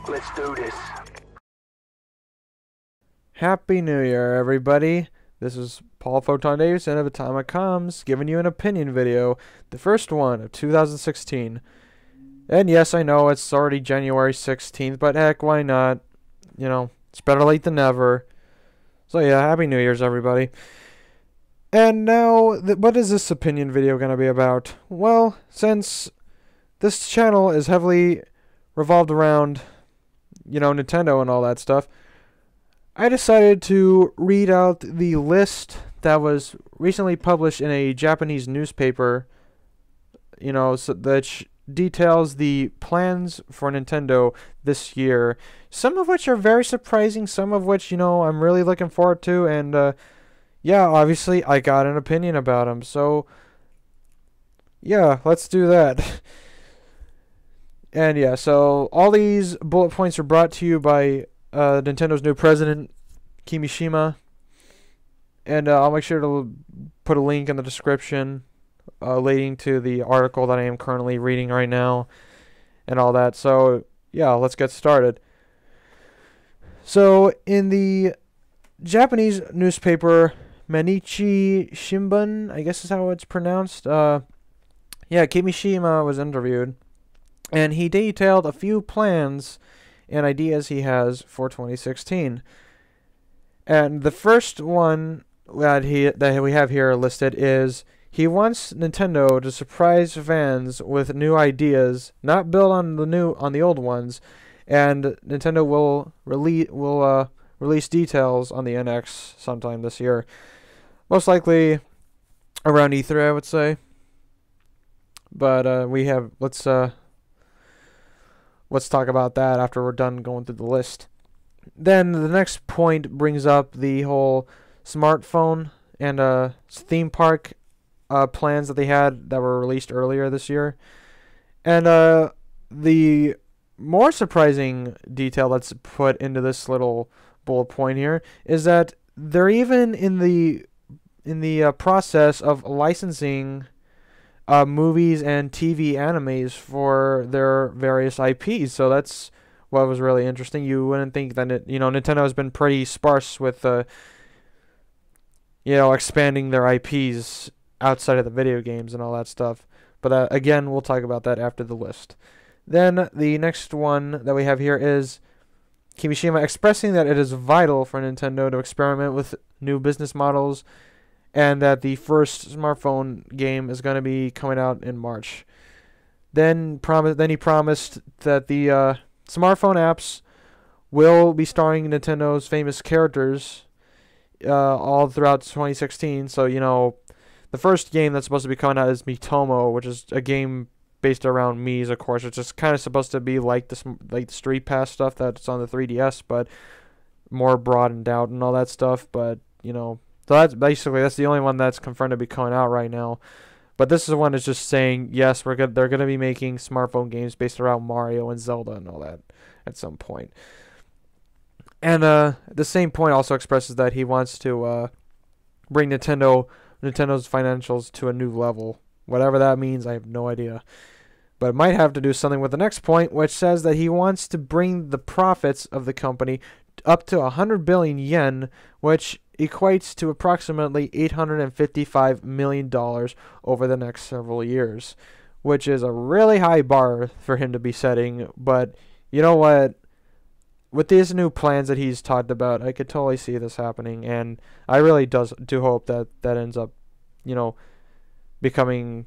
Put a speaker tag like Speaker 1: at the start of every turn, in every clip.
Speaker 1: Let's do this.
Speaker 2: Happy New Year, everybody. This is Paul Photon Davidson of Atomic Comms giving you an opinion video, the first one of 2016. And yes, I know it's already January 16th, but heck, why not? You know, it's better late than never. So yeah, Happy New Year's, everybody. And now, what is this opinion video going to be about? Well, since this channel is heavily revolved around, Nintendo and all that stuff, I decided to read out the list that was recently published in a Japanese newspaper, so that details the plans for Nintendo this year. Some of which are very surprising, some of which, I'm really looking forward to, and, yeah, obviously, I got an opinion about them, so, yeah, let's do that. And, yeah, so all these bullet points are brought to you by Nintendo's new president, Kimishima, and I'll make sure to put a link in the description leading to the article that I am currently reading right now and all that. So yeah, let's get started. So in the Japanese newspaper Mainichi Shimbun, I guess is how it's pronounced, Kimishima was interviewed, and he detailed a few plans and ideas he has for 2016. And the first one that we have here listed is he wants Nintendo to surprise fans with new ideas, not build on the old ones, and Nintendo will release details on the NX sometime this year, most likely around E3, I would say. But let's talk about that after we're done going through the list. Then the next point brings up the whole smartphone and theme park plans that they had that were released earlier this year. And the more surprising detail that's put into this little bullet point here is that they're even in the process of licensing movies and TV animes for their various IPs. So that's what was really interesting. You wouldn't think that Nintendo has been pretty sparse with expanding their IPs outside of the video games and all that stuff. But again, we'll talk about that after the list. Then the next one that we have here is Kimishima expressing that it is vital for Nintendo to experiment with new business models, and that the first smartphone game is going to be coming out in March. Then he promised that the smartphone apps will be starring Nintendo's famous characters all throughout 2016. So, the first game that's supposed to be coming out is Miitomo, which is a game based around Mii's, of course. It's just kind of supposed to be like the Street Pass stuff that's on the 3DS, but more broadened out and all that stuff. But, so that's the only one that's confirmed to be coming out right now. But this is one that's just saying, yes, they're going to be making smartphone games based around Mario and Zelda and all that at some point. And the same point also expresses that he wants to bring Nintendo's financials to a new level. Whatever that means, I have no idea. But it might have to do something with the next point, which says that he wants to bring the profits of the company up to 100 billion yen, which equates to approximately $855 million over the next several years, which is a really high bar for him to be setting. But you know what? With these new plans that he's talked about, I could totally see this happening, and I really do hope that ends up, becoming,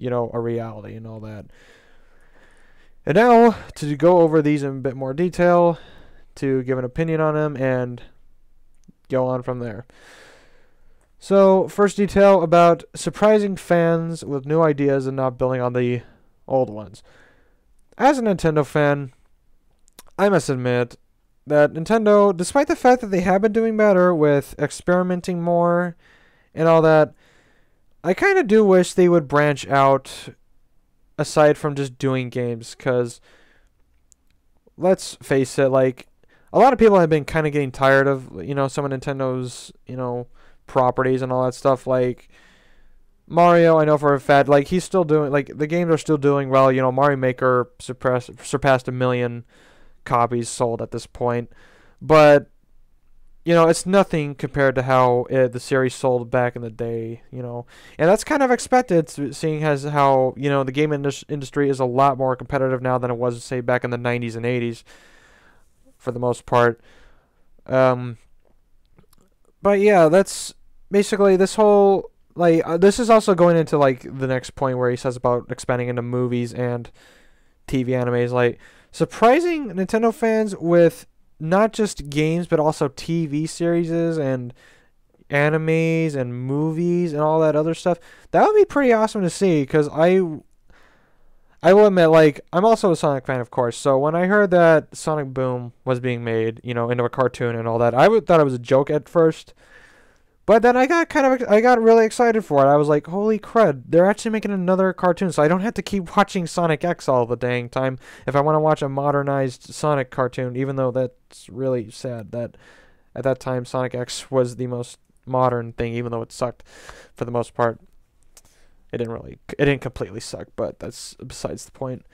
Speaker 2: a reality and all that. And now, to go over these in a bit more detail, to give an opinion on them, and go on from there. So, first detail about surprising fans with new ideas and not building on the old ones. As a Nintendo fan, I must admit that Nintendo, despite the fact that they have been doing better with experimenting more and all that, I kind of do wish they would branch out aside from just doing games, because let's face it, like, a lot of people have been kind of getting tired of, some of Nintendo's, properties and all that stuff. Like, Mario, I know for a fact, like, he's still doing, like, the games are still doing well. Mario Maker surpassed 1 million copies sold at this point. But it's nothing compared to how the series sold back in the day, and that's kind of expected, seeing as how the game industry is a lot more competitive now than it was, say, back in the 90s and 80s, for the most part. But yeah, that's basically this whole this is also going into the next point where he says about expanding into movies and TV animes, surprising Nintendo fans with not just games, but also TV series and animes and movies and all that other stuff. That would be pretty awesome to see, because I will admit, I'm also a Sonic fan, of course. So when I heard that Sonic Boom was being made, into a cartoon and all that, I thought it was a joke at first. But then I got really excited for it. I was like, holy crud, they're actually making another cartoon, so I don't have to keep watching Sonic X all the dang time if I want to watch a modernized Sonic cartoon, even though that's really sad that at that time Sonic X was the most modern thing, even though it sucked for the most part. It didn't completely suck, but that's besides the point.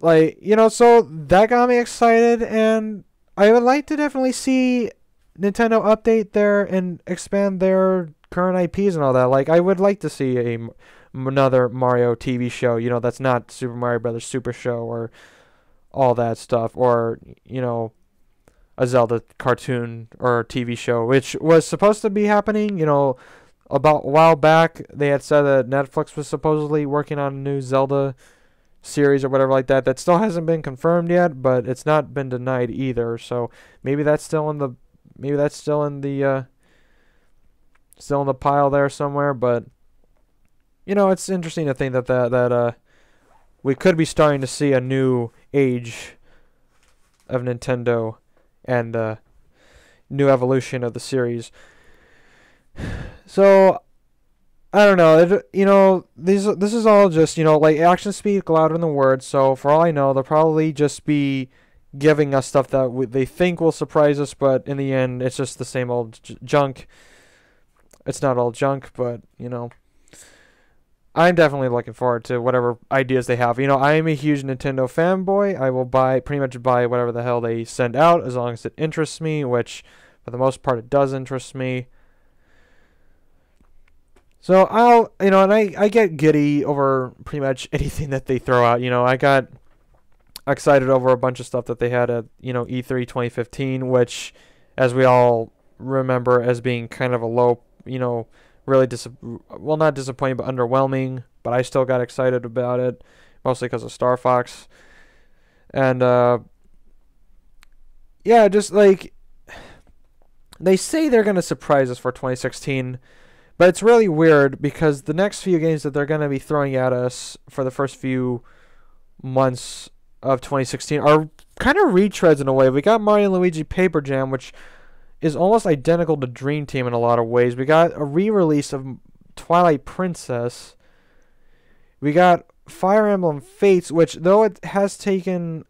Speaker 2: So that got me excited, and I would like to definitely see Nintendo update and expand their current IPs and all that. I would like to see another Mario TV show, that's not Super Mario Brothers Super Show or all that stuff, or, a Zelda cartoon or TV show, which was supposed to be happening, about a while back. They had said that Netflix was supposedly working on a new Zelda series or whatever like that. That still hasn't been confirmed yet, but it's not been denied either. So maybe that's still in the pile there somewhere. But it's interesting to think that we could be starting to see a new age of Nintendo and new evolution of the series. So I don't know. This is all just actions speak louder than the words. So for all I know, they'll probably just be giving us stuff that they think will surprise us, but in the end, it's just the same old junk. It's not all junk, but I'm definitely looking forward to whatever ideas they have. I am a huge Nintendo fanboy. I will pretty much buy whatever the hell they send out as long as it interests me, which for the most part it does interest me. So and I get giddy over pretty much anything that they throw out. I got excited over a bunch of stuff that they had at E3 2015, which, as we all remember, as being kind of a low, really not disappointing, but underwhelming. But I still got excited about it, mostly because of Star Fox, and yeah, just they say they're gonna surprise us for 2016. But it's really weird because the next few games that they're going to be throwing at us for the first few months of 2016 are kind of retreads in a way. We got Mario & Luigi Paper Jam, which is almost identical to Dream Team in a lot of ways. We got a re-release of Twilight Princess. We got Fire Emblem Fates, which, though it has taken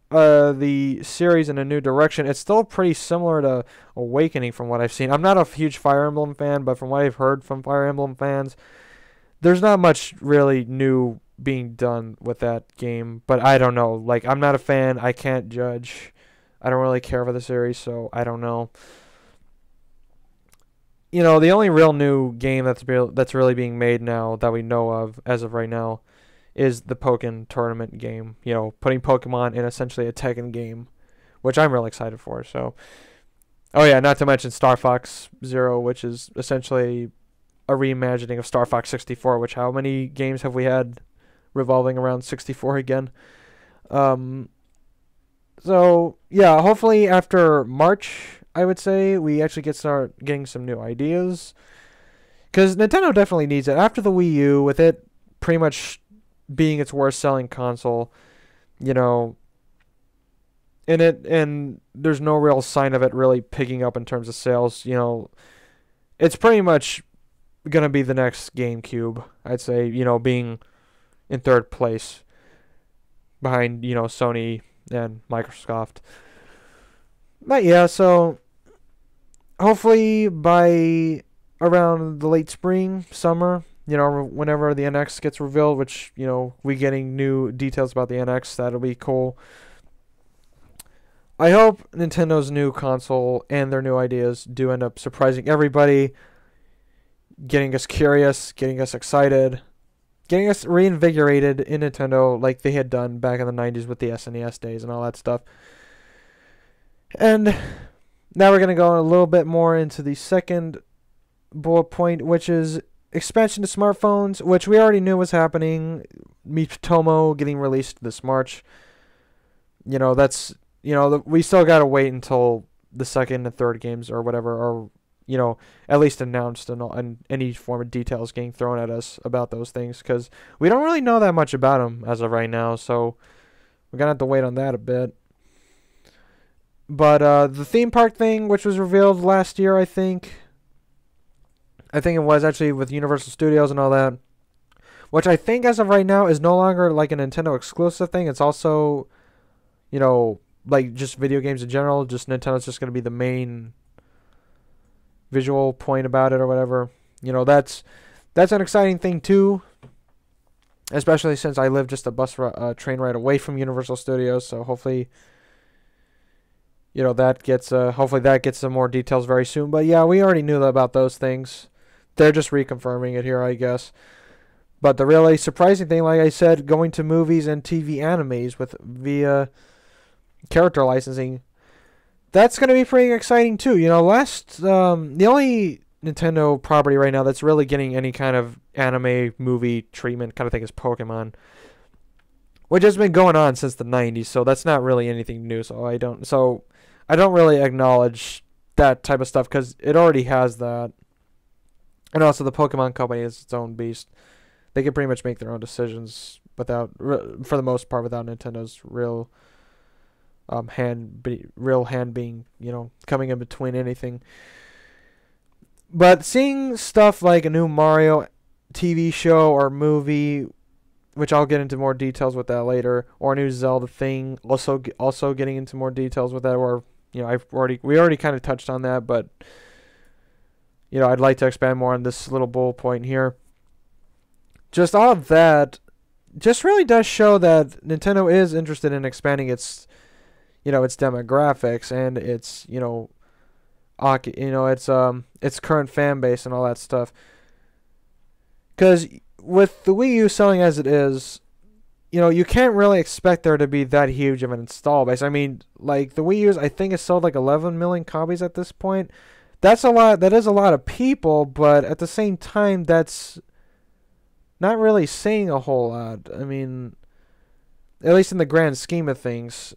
Speaker 2: the series in a new direction, it's still pretty similar to Awakening from what I've seen. I'm not a huge Fire Emblem fan, but from what I've heard from Fire Emblem fans, there's not much really new being done with that game. But I don't know. I'm not a fan. I can't judge. I don't really care for the series, so I don't know. The only real new game that's really being made now that we know of as of right now is the Pokken tournament game. Putting Pokemon in essentially a Tekken game, which I'm really excited for. So, oh yeah, not to mention Star Fox Zero, which is essentially a reimagining of Star Fox 64. Which, how many games have we had revolving around 64 again? So yeah, hopefully after March, I would say we actually start getting some new ideas, because Nintendo definitely needs it after the Wii U, with it pretty much being its worst selling console, and there's no real sign of it really picking up in terms of sales. It's pretty much gonna be the next GameCube, I'd say, being in third place behind, Sony and Microsoft. But yeah, so hopefully by around the late spring, summer, whenever the NX gets revealed, which, we getting new details about the NX, that'll be cool. I hope Nintendo's new console and their new ideas do end up surprising everybody, getting us curious, getting us excited, getting us reinvigorated in Nintendo like they had done back in the 90s with the SNES days and all that stuff. And now we're going to go a little bit more into the second bullet point, which is expansion to smartphones, which we already knew was happening. Miitomo getting released this March. That's, we still got to wait until the second and third games or whatever are, at least announced and any form of details getting thrown at us about those things, because we don't really know that much about them as of right now, so we're going to have to wait on that a bit. But the theme park thing, which was revealed last year, I think it was actually with Universal Studios and all that, which I think as of right now is no longer like a Nintendo exclusive thing. It's also, like just video games in general. Just Nintendo's just going to be the main visual point about it or whatever. That's an exciting thing too, especially since I live just a train ride away from Universal Studios. So hopefully, that gets hopefully that gets some more details very soon. But yeah, we already knew about those things. They're just reconfirming it here, I guess. But the really surprising thing, like I said, going to movies and TV animes via character licensing, that's going to be pretty exciting too. The only Nintendo property right now that's really getting any kind of anime movie treatment kind of thing is Pokemon, which has been going on since the 90s, so that's not really anything new. So I don't really acknowledge that type of stuff because it already has that. And also, the Pokemon Company is its own beast. They can pretty much make their own decisions for the most part, without Nintendo's real hand being, coming in between anything. But seeing stuff like a new Mario TV show or movie, which I'll get into more details with that later, or a new Zelda thing, also getting into more details with that, or we already kind of touched on that, but I'd like to expand more on this little bullet point here. Just all of that just really does show that Nintendo is interested in expanding its demographics and its current fan base and all that stuff. Because with the Wii U selling as it is, you can't really expect there to be that huge of an install base. I mean, like the Wii U's, I think it sold like 11 million copies at this point. That's a lot. That is a lot of people, but at the same time, that's not really saying a whole lot. I mean, at least in the grand scheme of things,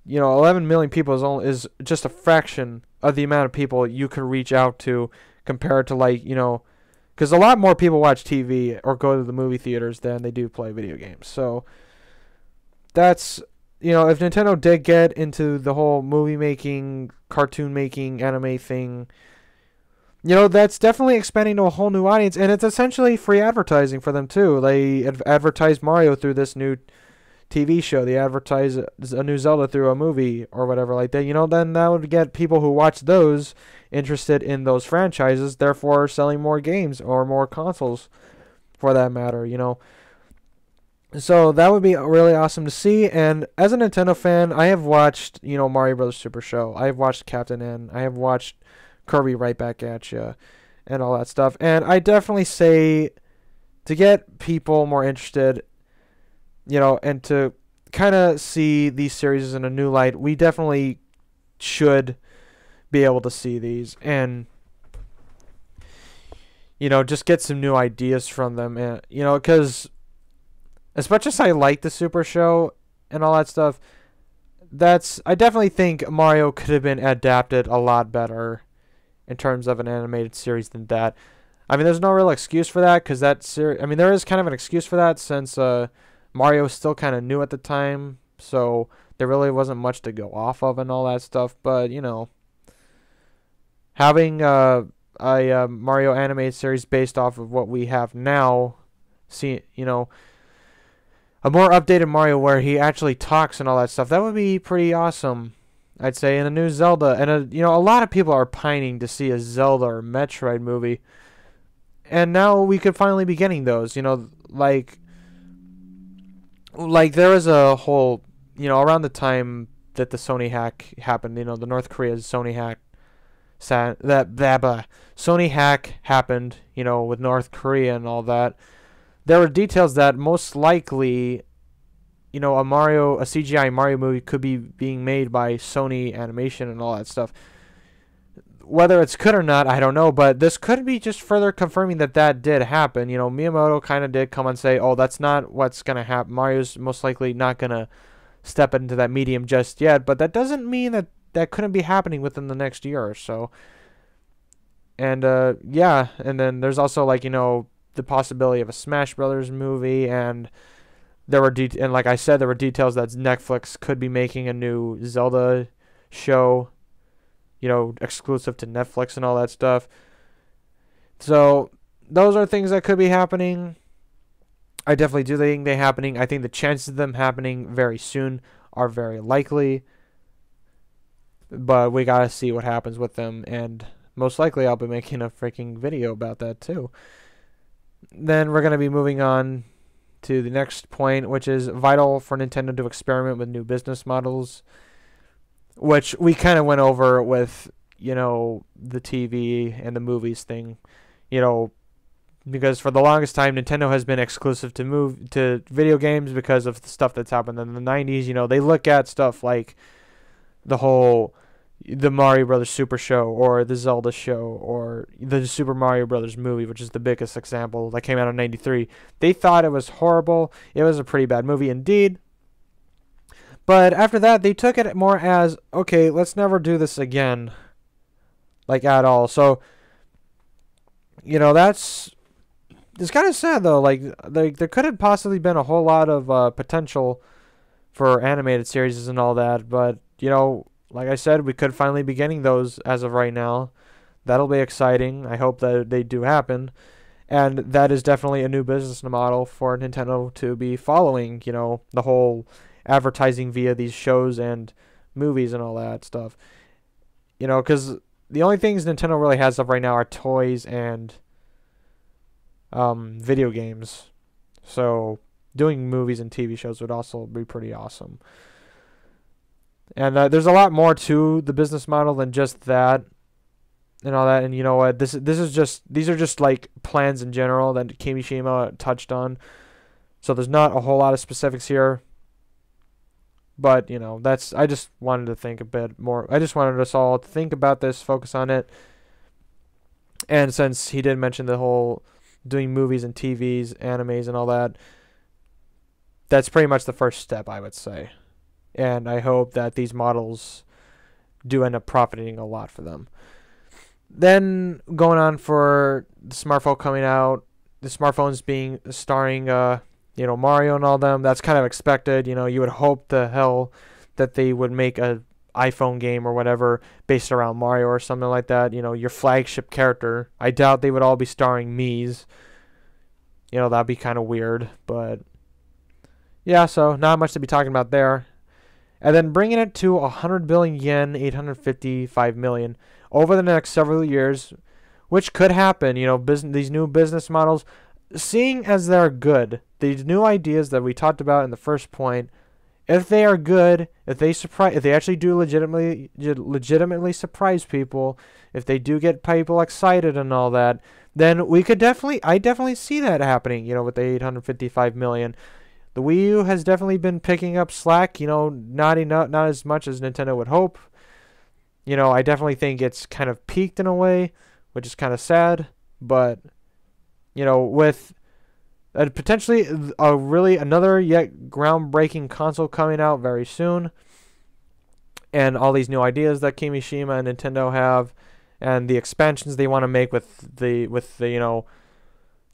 Speaker 2: 11 million people is just a fraction of the amount of people you could reach out to compared to because a lot more people watch TV or go to the movie theaters than they do play video games. So that's, if Nintendo did get into the whole movie making, cartoon making, anime thing, that's definitely expanding to a whole new audience, and it's essentially free advertising for them too. They advertise Mario through this new TV show. They advertise a new Zelda through a movie or whatever like that. Then that would get people who watch those interested in those franchises, therefore selling more games or more consoles for that matter, So that would be really awesome to see. And as a Nintendo fan, I have watched, Mario Bros. Super Show. I have watched Captain N. I have watched Kirby Right Back at Ya and all that stuff. And I definitely say to get people more interested, and to kind of see these series in a new light, we definitely should be able to see these and, just get some new ideas from them. And, because as much as I like the Super Show and all that stuff, I definitely think Mario could have been adapted a lot better in terms of an animated series than that. I mean, there's no real excuse for that, because there is kind of an excuse for that since Mario was still kind of new at the time, so there really wasn't much to go off of and all that stuff. But, having a Mario animated series based off of what we have now, a more updated Mario where he actually talks and all that stuff, that would be pretty awesome, I'd say. And a new Zelda, and a lot of people are pining to see a Zelda or Metroid movie, and now we could finally be getting those. Like there was a whole, around the time that the Sony hack happened. You know, the North Korea's Sony hack. Sony hack happened. You know, with North Korea and all that. There were details that most likely, you know, a CGI Mario movie could be being made by Sony Animation and all that stuff. Whether it's good or not, I don't know, but this could be just further confirming that that did happen. You know, Miyamoto kind of did come and say, oh, that's not what's going to happen. Mario's most likely not going to step into that medium just yet, but that doesn't mean that that couldn't be happening within the next year or so. And, yeah, and then there's also, like, you know, the possibility of a Smash Brothers movie, and there were, and like I said, there were details that Netflix could be making a new Zelda show, you know, exclusive to Netflix and all that stuff. So those are things that could be happening. I definitely do think they're happening. I think the chances of them happening very soon are very likely. But we gotta see what happens with them, and most likely I'll be making a freaking video about that too. Then we're gonna be moving on to the next point, which is vital for Nintendo to experiment with new business models, which we kind of went over with, you know, the TV and the movies thing, you know, because for the longest time Nintendo has been exclusive to video games because of the stuff that's happened in the 90s. You know, they look at stuff like the Mario Brothers Super Show or the Zelda show or the Super Mario Brothers movie, which is the biggest example, that came out in 93. They thought it was horrible. It was a pretty bad movie indeed. But after that, they took it more as, okay, let's never do this again, like, at all. So, you know, it's kind of sad, though. Like, there could have possibly been a whole lot of potential for animated series and all that. But, you know, like I said, we could finally be getting those as of right now. That'll be exciting. I hope that they do happen. And that is definitely a new business model for Nintendo to be following, you know, the whole advertising via these shows and movies and all that stuff. You know, because the only things Nintendo really has up right now are toys and video games. So doing movies and TV shows would also be pretty awesome. And there's a lot more to the business model than just that and all that. And you know what? These are just like plans in general that Kimishima touched on. So there's not a whole lot of specifics here. But, you know, I just wanted to think a bit more. I just wanted us all to think about this, focus on it. And since he did mention the whole doing movies and TVs, animes and all that, that's pretty much the first step, I would say. And I hope that these models do end up profiting a lot for them. Then going on for the smartphone coming out, the smartphones starring you know, Mario and all them, that's kind of expected. You know, you would hope the hell that they would make a iPhone game or whatever based around Mario or something like that. You know, your flagship character. I doubt they would all be starring Mii's. You know, that'd be kind of weird, but yeah, so not much to be talking about there. And then bringing it to 100 billion yen, 855 million over the next several years, which could happen. You know, these new business models, seeing as they're good, these new ideas that we talked about in the first point, if they are good, if they actually do legitimately surprise people, if they do get people excited and all that, then I definitely see that happening. You know, with the 855 million. The Wii U has definitely been picking up slack, you know, not as much as Nintendo would hope. You know, I definitely think it's kind of peaked in a way, which is kind of sad. But, you know, with potentially another yet groundbreaking console coming out very soon, and all these new ideas that Kimishima and Nintendo have, and the expansions they want to make with the you know,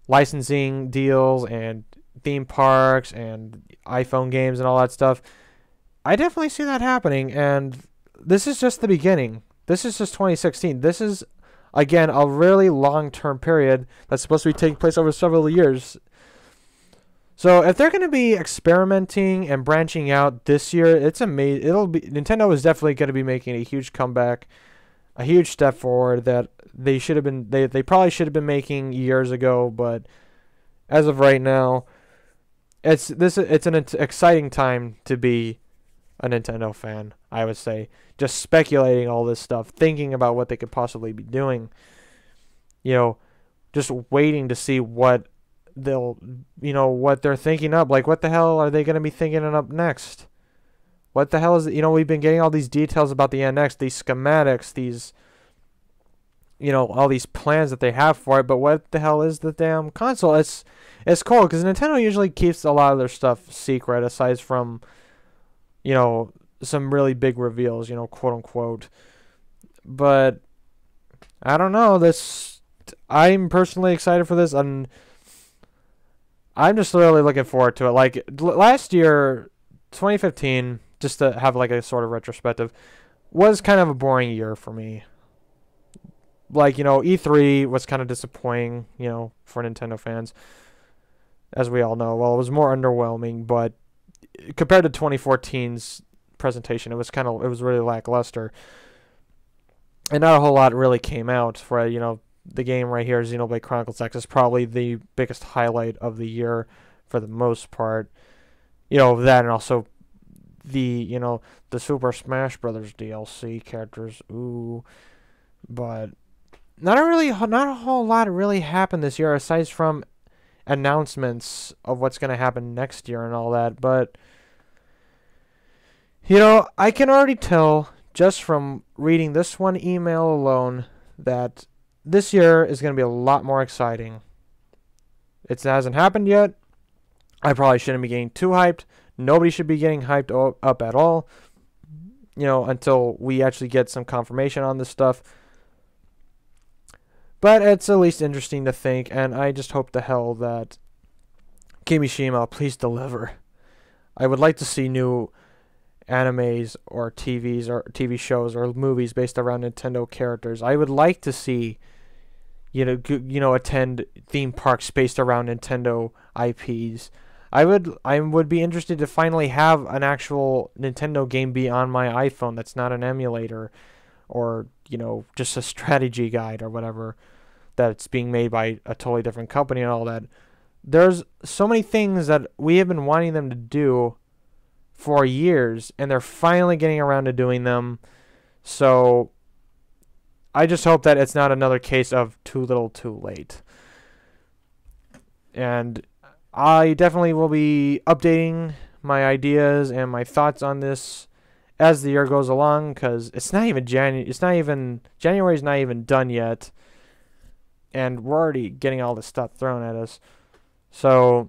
Speaker 2: licensing deals and theme parks and iPhone games and all that stuff, I definitely see that happening. And this is just the beginning. This is just 2016. This is, again, a really long-term period that's supposed to be taking place over several years. So if they're going to be experimenting and branching out this year, it's amazing. Nintendo is definitely going to be making a huge comeback, a huge step forward that they probably should have been making years ago. But as of right now, it's an exciting time to be a Nintendo fan, I would say. Just speculating all this stuff, thinking about what they could possibly be doing. You know, just waiting to see what what they're thinking up. Like, what the hell are they going to be thinking up next? What the hell is it? We've been getting all these details about the NX, these schematics, these, all these plans that they have for it, but what the hell is the damn console? It's cool, because Nintendo usually keeps a lot of their stuff secret, aside from, some really big reveals, quote unquote. But I don't know, I'm personally excited for this, and I'm just really looking forward to it. Like, last year, 2015, just to have like a sort of retrospective, was kind of a boring year for me. Like, E3 was kind of disappointing, for Nintendo fans, as we all know. Well, it was more underwhelming, but compared to 2014's presentation, it was really lackluster. And not a whole lot really came out for, the game right here, Xenoblade Chronicles X, is probably the biggest highlight of the year for the most part. That, and also the, the Super Smash Brothers DLC characters. Ooh. But not a whole lot really happened this year, aside from announcements of what's going to happen next year and all that. But, I can already tell just from reading this one email alone that this year is going to be a lot more exciting. It hasn't happened yet. I probably shouldn't be getting too hyped. Nobody should be getting hyped up at all, until we actually get some confirmation on this stuff. But it's at least interesting to think, and I just hope to hell that Kimishima, please deliver. I would like to see new animes or TV shows or movies based around Nintendo characters. I would like to see, attend theme parks based around Nintendo IPs. I would be interested to finally have an actual Nintendo game be on my iPhone that's not an emulator, or just a strategy guide or whatever, that's being made by a totally different company and all that. There's so many things that we have been wanting them to do for years, and they're finally getting around to doing them. So I just hope that it's not another case of too little too late. And I definitely will be updating my ideas and my thoughts on this as the year goes along, because it's not even January's not even done yet, and we're already getting all this stuff thrown at us. So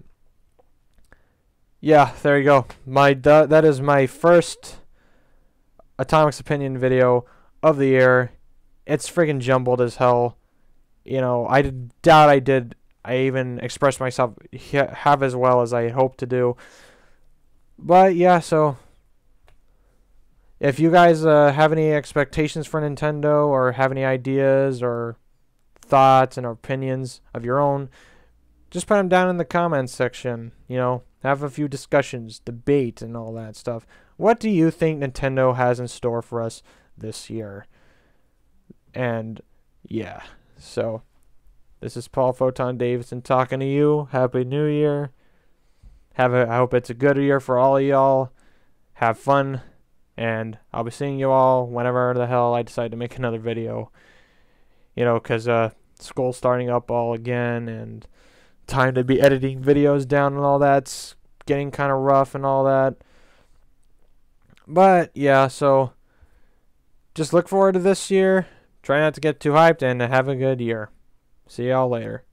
Speaker 2: yeah, there you go. That is my first Atomic's opinion video of the year. It's freaking jumbled as hell. I doubt I even expressed myself half as well as I hoped to do. But yeah, so if you guys have any expectations for Nintendo, or have any ideas or thoughts and opinions of your own, just put them down in the comments section. Have a few discussions, debate, and all that stuff. What do you think Nintendo has in store for us this year? And yeah, so this is Paul Photon Davidson talking to you. Happy New Year. I hope it's a good year for all of y'all. Have fun, and I'll be seeing you all whenever the hell I decide to make another video. Because school's starting up all again, and time to be editing videos down and all that's getting kind of rough and all that. But yeah, so just look forward to this year. Try not to get too hyped, and have a good year. See y'all later.